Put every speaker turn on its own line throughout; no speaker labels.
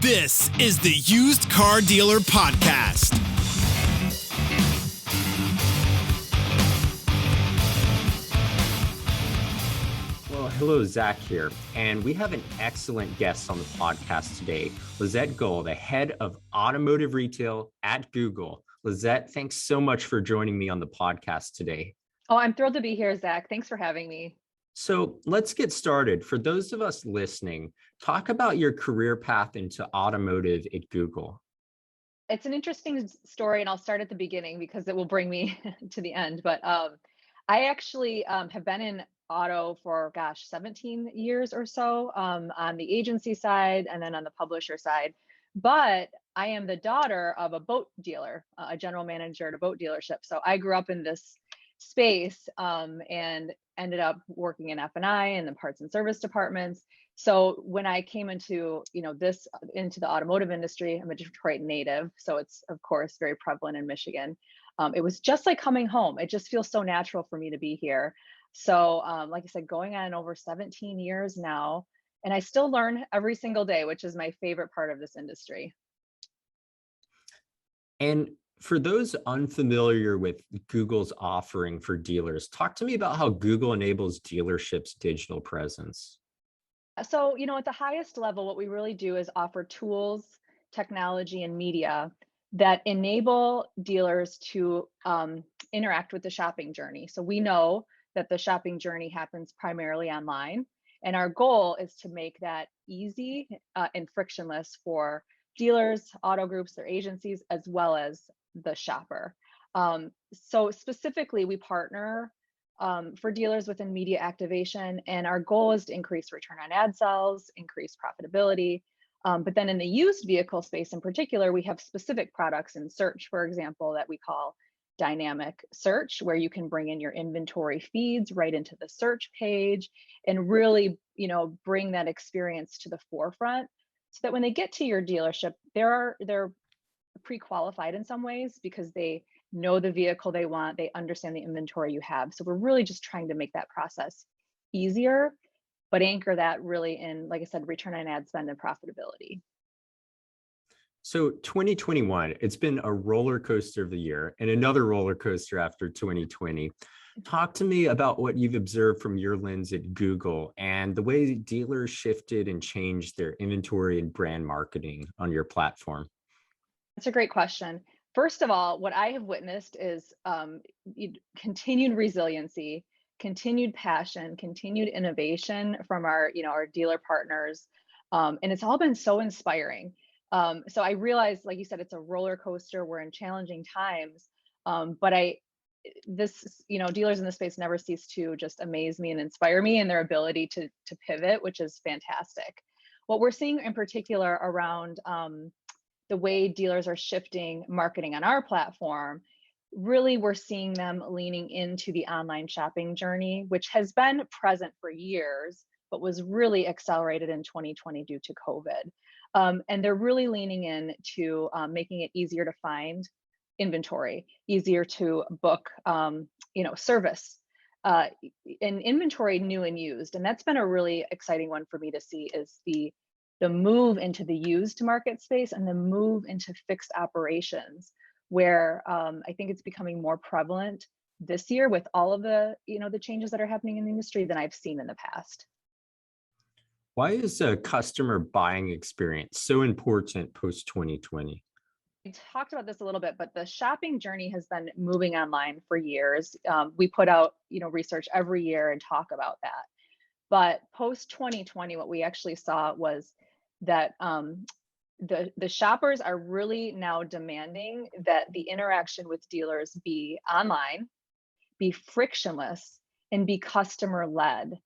This is the Used Car Dealer Podcast.
Well, hello, Zach here, and we have an excellent guest on the podcast today, Lissette Gole, the head of automotive retail at Google. Lissette, thanks so much for joining me on the podcast today.
Oh, I'm thrilled to be here, Zach. Thanks for having me.
So let's get started. For those of us listening, talk about your career path into automotive at Google.
It's an interesting story, and I'll start at the beginning because it will bring me to the end. But I actually have been in auto for, 17 years or so on the agency side and then on the publisher side. But I am the daughter of a boat dealer, a general manager at a boat dealership. So I grew up in this space and ended up working in F&I and the parts and service departments. So when I came into, into the automotive industry, I'm a Detroit native. So it's, of course, very prevalent in Michigan. It was just like coming home. It just feels so natural for me to be here. So like I said, going on over 17 years now, and I still learn every single day, which is my favorite part of this industry.
And for those unfamiliar with Google's offering for dealers, talk to me about how Google enables dealerships' digital presence.
So, at the highest level, what we really do is offer tools, technology, and media that enable dealers to interact with the shopping journey. So we know that the shopping journey happens primarily online, and our goal is to make that easy and frictionless for dealers, auto groups, their agencies, as well as the shopper. So specifically, we partner for dealers within media activation, and our goal is to increase return on ad sales, increase profitability. But then in the used vehicle space in particular, we have specific products in search, for example, that we call dynamic search, where you can bring in your inventory feeds right into the search page and really, bring that experience to the forefront so that when they get to your dealership, they're pre-qualified in some ways because they know the vehicle they want, they understand the inventory you have. So we're really just trying to make that process easier, but anchor that really in, like I said, return on ad spend and profitability.
So 2021, it's been a roller coaster of the year and another roller coaster after 2020. Talk to me about what you've observed from your lens at Google and the way dealers shifted and changed their inventory and brand marketing on your platform.
That's a great question. First of all, what I have witnessed is continued resiliency, continued passion, continued innovation from our dealer partners. And it's all been so inspiring. So I realize, like you said, it's a roller coaster. We're in challenging times. But dealers in the space never cease to just amaze me and inspire me in their ability to pivot, which is fantastic. What we're seeing in particular around the way dealers are shifting marketing on our platform, really we're seeing them leaning into the online shopping journey, which has been present for years, but was really accelerated in 2020 due to COVID. And they're really leaning in to making it easier to find inventory, easier to book, service, and inventory new and used. And that's been a really exciting one for me to see is the move into the used market space and the move into fixed operations, where I think it's becoming more prevalent this year with all of the changes that are happening in the industry than I've seen in the past.
Why is a customer buying experience so important post 2020?
We talked about this a little bit, but the shopping journey has been moving online for years. We put out research every year and talk about that. But post 2020, what we actually saw was that the shoppers are really now demanding that the interaction with dealers be online, be frictionless, and be customer led.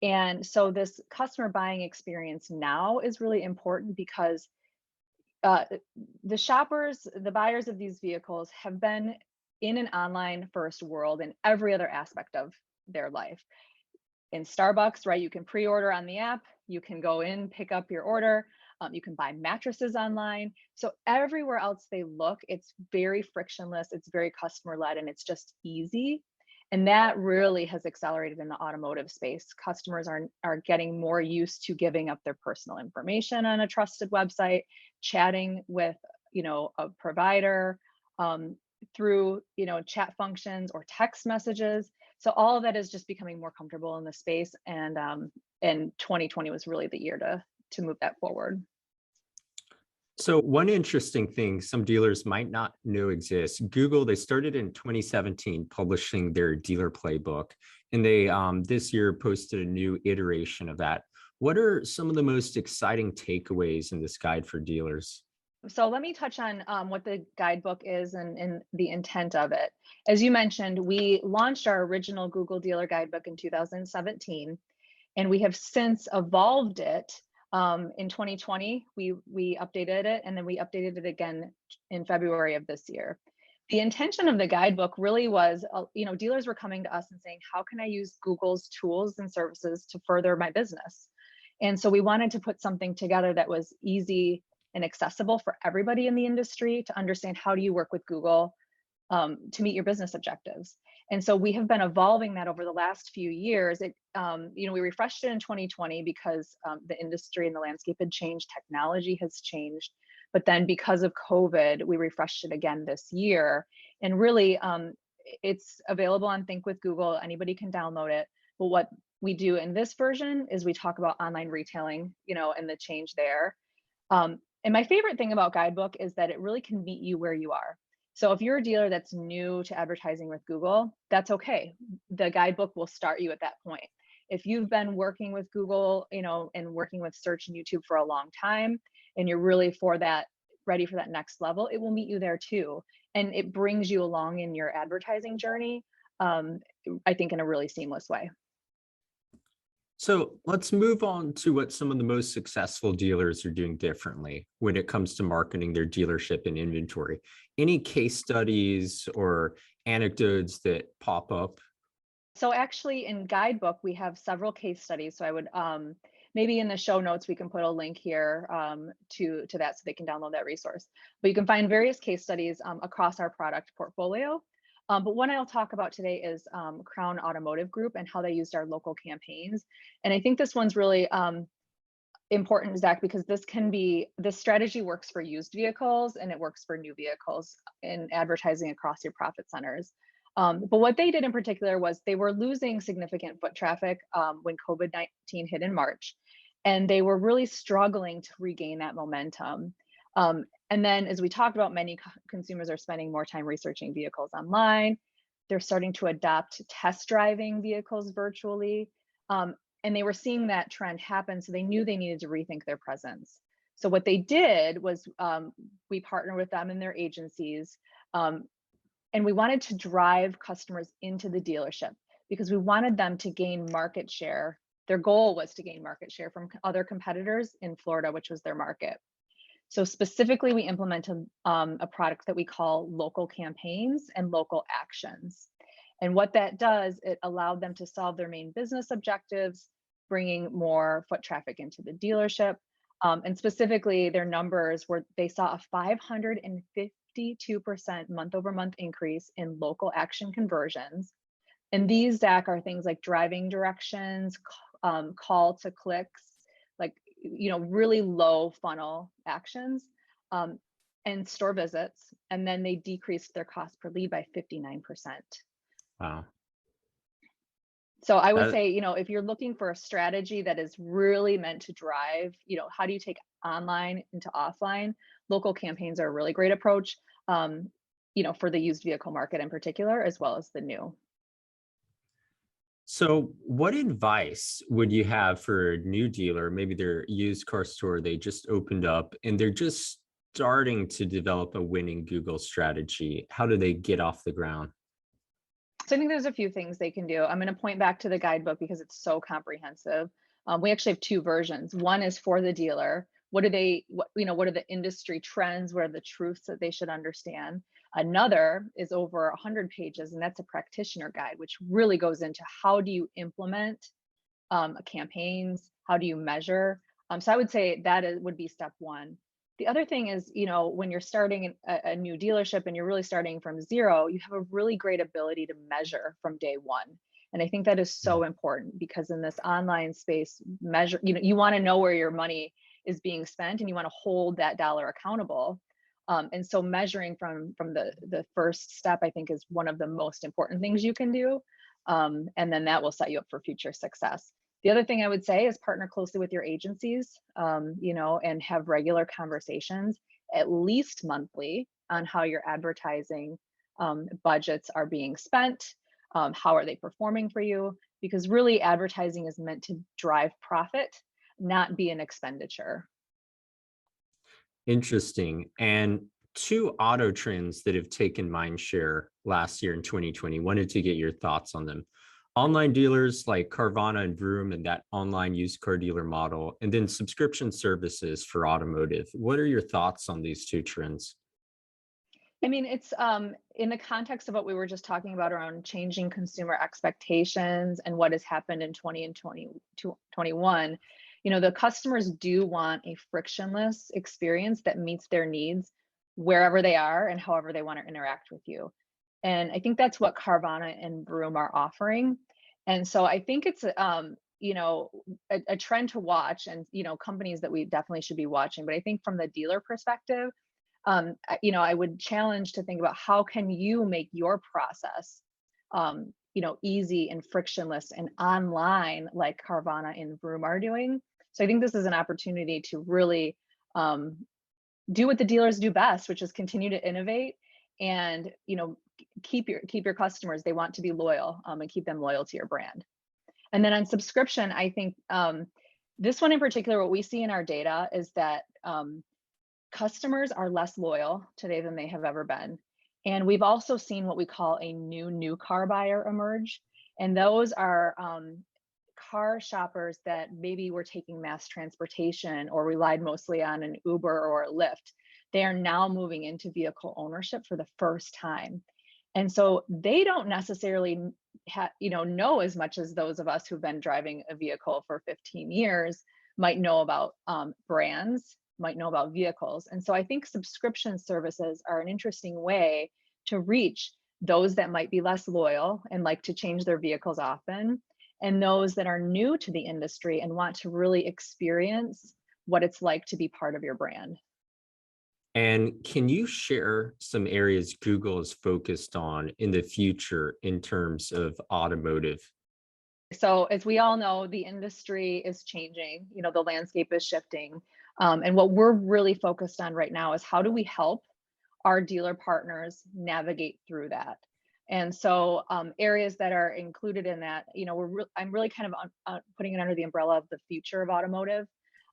And so this customer buying experience now is really important because the shoppers, the buyers of these vehicles have been in an online first world in every other aspect of their life. In Starbucks, right, you can pre-order on the app, you can go in, pick up your order, you can buy mattresses online. So everywhere else they look, it's very frictionless, it's very customer led, and it's just easy. And that really has accelerated in the automotive space. Customers are getting more used to giving up their personal information on a trusted website, chatting with, a provider through, chat functions or text messages. So all of that is just becoming more comfortable in the space. And 2020 was really the year to move that forward.
So one interesting thing some dealers might not know exists, Google, they started in 2017 publishing their dealer playbook, and they this year posted a new iteration of that. What are some of the most exciting takeaways in this guide for dealers?
So let me touch on what the guidebook is and the intent of it. As you mentioned, we launched our original Google Dealer Guidebook in 2017, and we have since evolved it. In 2020, we updated it, and then we updated it again in February of this year. The intention of the guidebook really was, dealers were coming to us and saying, how can I use Google's tools and services to further my business? And so we wanted to put something together that was easy and accessible for everybody in the industry to understand how do you work with Google to meet your business objectives. And so we have been evolving that over the last few years. We refreshed it in 2020 because the industry and the landscape had changed, technology has changed. But then because of COVID, we refreshed it again this year. And really, it's available on Think with Google. Anybody can download it. But what we do in this version is we talk about online retailing, and the change there. And my favorite thing about Guidebook is that it really can meet you where you are. So if you're a dealer that's new to advertising with Google, that's okay. The guidebook will start you at that point. If you've been working with Google, and working with search and YouTube for a long time, and you're really ready for that next level, it will meet you there too. And it brings you along in your advertising journey, I think in a really seamless way.
So let's move on to what some of the most successful dealers are doing differently when it comes to marketing their dealership and inventory. Any case studies or anecdotes that pop up?
So actually in Guidebook, we have several case studies. So I would maybe in the show notes, we can put a link here to that so they can download that resource. But you can find various case studies across our product portfolio. But one I'll talk about today is Crown Automotive Group and how they used our local campaigns. And I think this one's really important, Zach, because this strategy works for used vehicles and it works for new vehicles in advertising across your profit centers. But what they did in particular was they were losing significant foot traffic when COVID-19 hit in March, and they were really struggling to regain that momentum. And then, as we talked about, many consumers are spending more time researching vehicles online. They're starting to adopt test driving vehicles virtually. And they were seeing that trend happen, so they knew they needed to rethink their presence. So what they did was we partnered with them and their agencies, and we wanted to drive customers into the dealership because we wanted them to gain market share. Their goal was to gain market share from other competitors in Florida, which was their market. So specifically, we implemented a product that we call local campaigns and local actions. And what that does, it allowed them to solve their main business objectives, bringing more foot traffic into the dealership. And specifically, their numbers were, they saw a 552% month over month increase in local action conversions. And these, Zach, are things like driving directions, call to clicks, like, really low funnel actions, and store visits. And then they decreased their cost per lead by 59%.
Wow.
So I would say, if you're looking for a strategy that is really meant to drive, how do you take online into offline? Local campaigns are a really great approach, for the used vehicle market in particular, as well as the new.
So what advice would you have for a new dealer? Maybe their used car store they just opened up and they're just starting to develop a winning Google strategy. How do they get off the ground?
So I think there's a few things they can do. I'm going to point back to the guidebook because it's so comprehensive. We actually have two versions. One is for the dealer. What are the industry trends? What are the truths that they should understand? Another is over 100 pages, and that's a practitioner guide, which really goes into how do you implement campaigns? How do you measure? So I would say that would be step one. The other thing is, when you're starting a new dealership and you're really starting from zero, you have a really great ability to measure from day one. And I think that is so important because in this online space, measure, you want to know where your money is being spent and you want to hold that dollar accountable. And so measuring from the first step, I think, is one of the most important things you can do. And then that will set you up for future success. The other thing I would say is partner closely with your agencies, and have regular conversations, at least monthly, on how your advertising budgets are being spent, how are they performing for you, because really advertising is meant to drive profit, not be an expenditure.
Interesting. And two auto trends that have taken mind share last year in 2020, wanted to get your thoughts on them. Online dealers like Carvana and Vroom and that online used car dealer model, and then subscription services for automotive. What are your thoughts on these two trends?
I mean, it's in the context of what we were just talking about around changing consumer expectations and what has happened in 20 and 2021. The customers do want a frictionless experience that meets their needs wherever they are and however they want to interact with you. And I think that's what Carvana and Vroom are offering. And so I think it's a trend to watch, and companies that we definitely should be watching. But I think from the dealer perspective, I would challenge to think about how can you make your process, easy and frictionless and online like Carvana and Vroom are doing. So I think this is an opportunity to really do what the dealers do best, which is continue to innovate and keep your customers. They want to be loyal, and keep them loyal to your brand. And then on subscription, I think this one in particular, what we see in our data is that customers are less loyal today than they have ever been. And we've also seen what we call a new car buyer emerge. And those are car shoppers that maybe were taking mass transportation or relied mostly on an Uber or a Lyft. They are now moving into vehicle ownership for the first time. And so they don't necessarily know as much as those of us who've been driving a vehicle for 15 years might know about brands, might know about vehicles. And so I think subscription services are an interesting way to reach those that might be less loyal and like to change their vehicles often, and those that are new to the industry and want to really experience what it's like to be part of your brand.
And can you share some areas Google is focused on in the future in terms of automotive?
So as we all know, the industry is changing, the landscape is shifting. And what we're really focused on right now is how do we help our dealer partners navigate through that? And so areas that are included in that, I'm really kind of putting it under the umbrella of the future of automotive.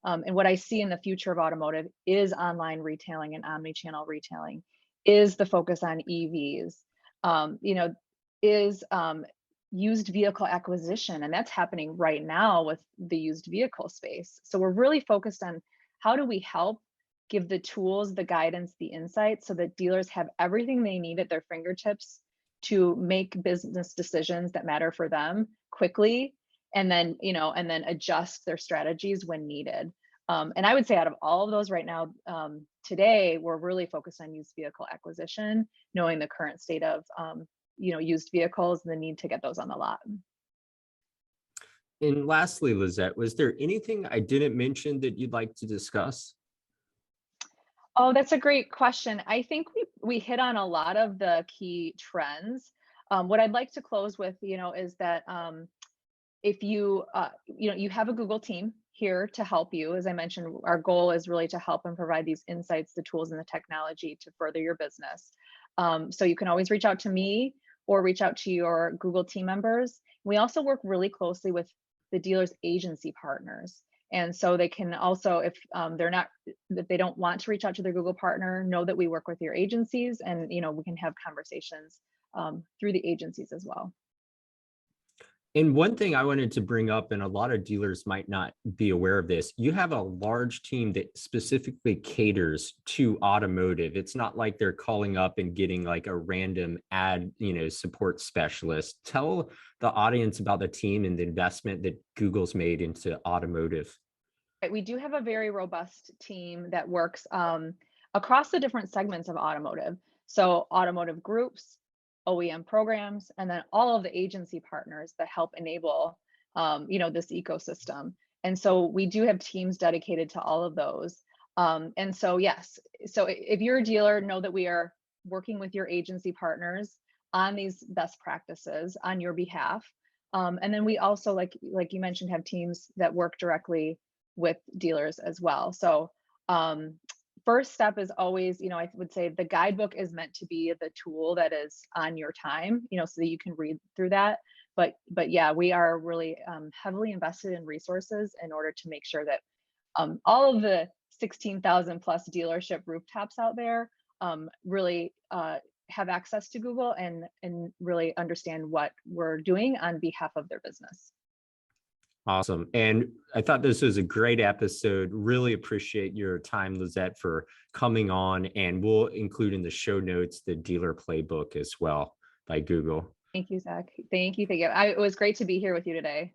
And what I see in the future of automotive is online retailing and omni-channel retailing, is the focus on EVs, is used vehicle acquisition. And that's happening right now with the used vehicle space. So we're really focused on how do we help give the tools, the guidance, the insights so that dealers have everything they need at their fingertips to make business decisions that matter for them quickly, and then adjust their strategies when needed. And I would say out of all of those right now, today, we're really focused on used vehicle acquisition, knowing the current state of used vehicles and the need to get those on the lot.
And lastly, Lisette, was there anything I didn't mention that you'd like to discuss?
Oh, that's a great question. I think we hit on a lot of the key trends. What I'd like to close with, is that if you have a Google team here to help you. As I mentioned, our goal is really to help and provide these insights, the tools, and the technology to further your business. So you can always reach out to me or reach out to your Google team members. We also work really closely with the dealer's agency partners. And so they can also, if they don't want to reach out to their Google partner, know that we work with your agencies, and we can have conversations through the agencies as well.
And one thing I wanted to bring up, and a lot of dealers might not be aware of this, you have a large team that specifically caters to automotive. It's not like they're calling up and getting like a random ad, support specialist. Tell the audience about the team and the investment that Google's made into automotive.
Right, we do have a very robust team that works across the different segments of automotive. So automotive groups, OEM programs, and then all of the agency partners that help enable this ecosystem. And so we do have teams dedicated to all of those. And so yes, so if you're a dealer, know that we are working with your agency partners on these best practices on your behalf. And then we also, like you mentioned, have teams that work directly with dealers as well. So first step is always, I would say the guidebook is meant to be the tool that is on your time, so that you can read through that. But yeah, we are really heavily invested in resources in order to make sure that all of the 16,000 plus dealership rooftops out there really have access to Google and really understand what we're doing on behalf of their business.
Awesome. And I thought this was a great episode. Really appreciate your time, Lisette, for coming on. And we'll include in the show notes the dealer playbook as well by Google.
Thank you, Zach. Thank you. It was great to be here with you today.